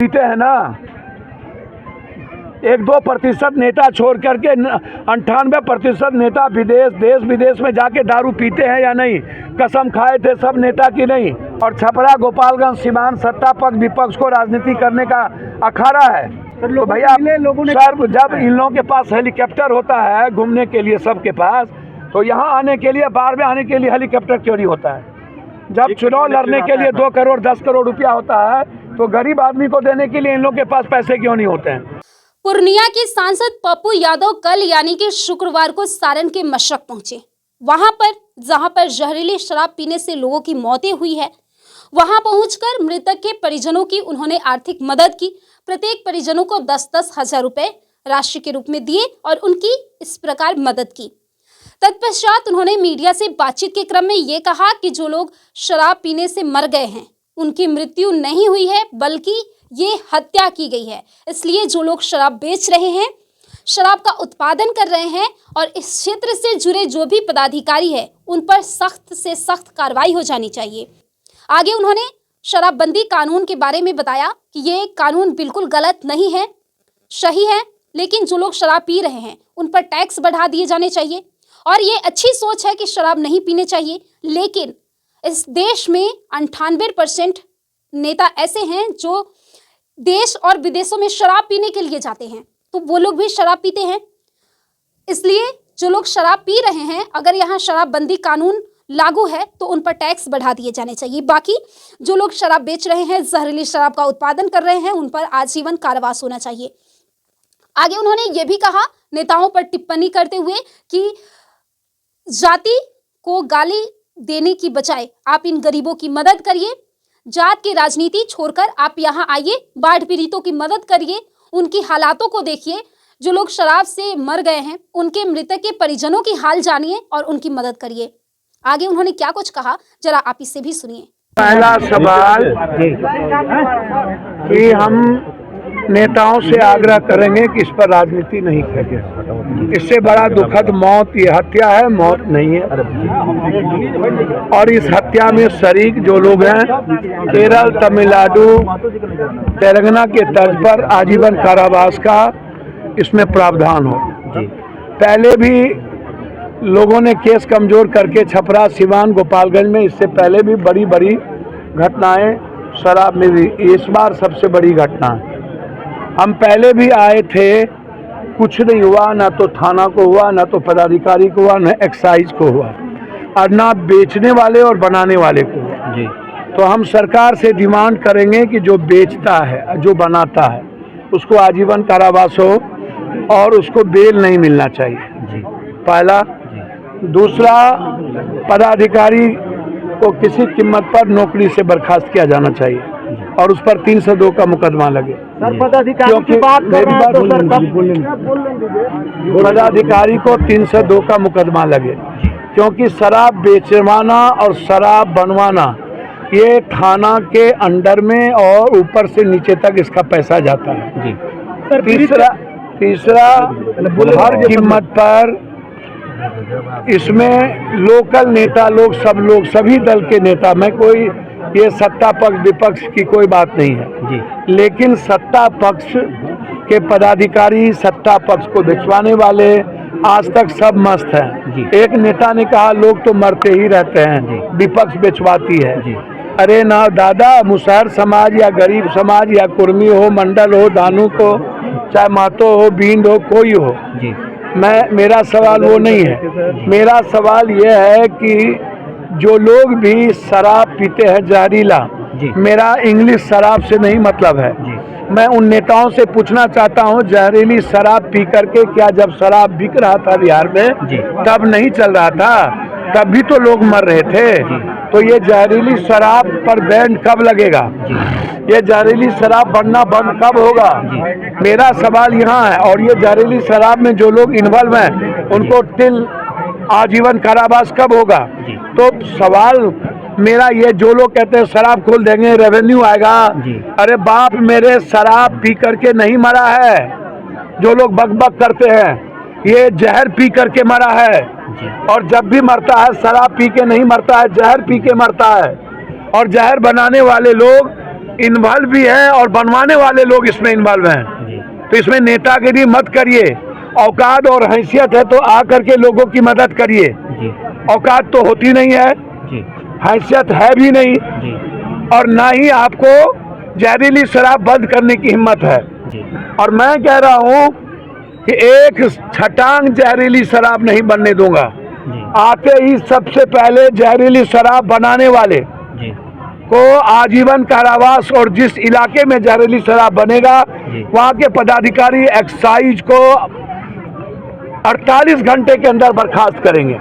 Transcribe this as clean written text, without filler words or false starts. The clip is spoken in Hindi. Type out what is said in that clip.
पीते हैं ना, 1-2% नेता छोड़ करके 98% नेता देश विदेश में जाके दारू पीते हैं या नहीं? कसम खाए थे सब नेता की नहीं। और छपरा गोपालगंज सीमांत सत्ता पक्ष विपक्ष को राजनीति करने का अखाड़ा है। तो भैया सर, जब इन लोगों के पास हेलीकॉप्टर होता है घूमने के लिए सबके पास, तो यहाँ आने के लिए बाढ़ में आने के लिए हेलीकॉप्टर क्यों नहीं होता है? जब चुनाव लड़ने के लिए 2 करोड़ 10 करोड़ रुपया होता है तो गरीब आदमी को देने के लिए इन लोगों के पास पैसे क्यों नहीं होते हैं? पूर्णिया के सांसद पप्पू यादव कल यानी कि शुक्रवार को सारण के मशरक पहुंचे। वहां पर जहां पर जहरीली शराब पीने से लोगों की मौतें हुई है, वहां पहुंचकर मृतक के परिजनों की उन्होंने आर्थिक मदद की। प्रत्येक परिजनों को 10-10 हजार रुपए राशि के रूप में दिए और उनकी इस प्रकार मदद की। तत्पश्चात उन्होंने मीडिया से बातचीत के क्रम में ये कहा कि जो लोग शराब पीने से मर गए हैं उनकी मृत्यु नहीं हुई है, बल्कि ये हत्या की गई है। इसलिए जो लोग शराब बेच रहे हैं, शराब का उत्पादन कर रहे हैं और इस क्षेत्र से जुड़े जो भी पदाधिकारी है उन पर सख्त से सख्त कार्रवाई हो जानी चाहिए। आगे उन्होंने शराबबंदी कानून के बारे में बताया कि ये कानून बिल्कुल गलत नहीं है, सही है, लेकिन जो लोग शराब पी रहे हैं उन पर टैक्स बढ़ा दिए जाने चाहिए। और ये अच्छी सोच है कि शराब नहीं पीने चाहिए, लेकिन इस देश में 98% नेता ऐसे हैं जो देश और विदेशों में शराब पीने के लिए जाते हैं, तो वो लोग भी शराब पीते हैं। इसलिए जो लोग शराब पी रहे हैं, अगर यहाँ शराबबंदी कानून लागू है तो उन पर टैक्स बढ़ा दिए जाने चाहिए। बाकी जो लोग शराब बेच रहे हैं, जहरीली शराब का उत्पादन कर रहे हैं, उन पर आजीवन कारावास होना चाहिए। आगे उन्होंने ये भी कहा नेताओं पर टिप्पणी करते हुए कि जाति को गाली देने की बजाय आप इन गरीबों की मदद करिए। जात की राजनीति छोड़कर आप यहाँ आइए, बाढ़ पीड़ितों की मदद करिए, उनकी हालातों को देखिए। जो लोग शराब से मर गए हैं उनके मृतक के परिजनों की हाल जानिए और उनकी मदद करिए। आगे उन्होंने क्या कुछ कहा, जरा आप इससे भी सुनिए। पहला सवाल कि हम नेताओं से आग्रह करेंगे कि इस पर राजनीति नहीं करें। इससे बड़ा दुखद मौत ये हत्या है, मौत नहीं है। और इस हत्या में शरीक जो लोग हैं, केरल, तमिलनाडु, तेलंगाना के तर्ज पर आजीवन कारावास का इसमें प्रावधान हो। पहले भी लोगों ने केस कमजोर करके छपरा, सिवान, गोपालगंज में इससे पहले भी बड़ी बड़ी घटनाएं शराब में भी, इस बार सबसे बड़ी घटना है। हम पहले भी आए थे, कुछ नहीं हुआ, ना तो थाना को हुआ, ना तो पदाधिकारी को हुआ, ना एक्साइज को हुआ, और ना बेचने वाले और बनाने वाले को हुआ जी। तो हम सरकार से डिमांड करेंगे कि जो बेचता है, जो बनाता है, उसको आजीवन कारावास हो और उसको बेल नहीं मिलना चाहिए जी। पहला। दूसरा, पदाधिकारी को किसी कीमत पर नौकरी से बर्खास्त किया जाना चाहिए और उस पर 302 का मुकदमा लगे। क्योंकि पदाधिकारी को 302 का मुकदमा लगे, क्योंकि शराब बेचवाना और शराब बनवाना ये थाना के अंडर में और ऊपर से नीचे तक इसका पैसा जाता है जी। तीसरा हर कीमत पर इसमें लोकल नेता लोग, सभी दल के नेता, मैं कोई ये सत्ता पक्ष विपक्ष की कोई बात नहीं है जी, लेकिन सत्ता पक्ष के पदाधिकारी, सत्ता पक्ष को बेचवाने वाले आज तक सब मस्त हैं जी। एक नेता ने कहा लोग तो मरते ही रहते हैं जी, विपक्ष बेचवाती है जी। अरे ना दादा, मुसहर समाज या गरीब समाज या कुर्मी हो, मंडल हो, दानू को, चाहे मातो हो, बींड हो, कोई हो जी, मेरा सवाल वो नहीं है। मेरा सवाल ये है कि जो लोग भी शराब पीते हैं जहरीला, मेरा इंग्लिश शराब से नहीं मतलब है जी। मैं उन नेताओं से पूछना चाहता हूँ, जहरीली शराब पी करके क्या जब शराब बिक रहा था बिहार में जी, तब नहीं चल रहा था? तब भी तो लोग मर रहे थे जी। तो ये जहरीली शराब पर बैन कब लगेगा जी? ये जहरीली शराब बनना बंद कब होगा? मेरा सवाल यहाँ है। और ये जहरीली शराब में जो लोग इन्वॉल्व हैं उनको आजीवन कारावास कब होगा? तो सवाल मेरा ये, जो लोग कहते हैं शराब खोल देंगे रेवेन्यू आएगा, अरे बाप मेरे, शराब पी करके नहीं मरा है। जो लोग बकबक करते हैं ये जहर पी करके मरा है, और जब भी मरता है शराब पी के नहीं मरता है, जहर पी के मरता है। और जहर बनाने वाले लोग इन्वॉल्व भी है और बनवाने वाले लोग इसमें इन्वॉल्व हैं। तो इसमें नेतागिरी मत करिए। औकात और हैसियत है तो आ करके लोगों की मदद करिए। औकात तो होती नहीं है, हैसियत है भी नहीं, और ना ही आपको जहरीली शराब बंद करने की हिम्मत है। और मैं कह रहा हूँ कि एक छटांग जहरीली शराब नहीं बनने दूंगा। आते ही सबसे पहले जहरीली शराब बनाने वाले को आजीवन कारावास, और जिस इलाके में जहरीली शराब बनेगा वहाँ के पदाधिकारी एक्साइज को 48 घंटे के अंदर बर्खास्त करेंगे।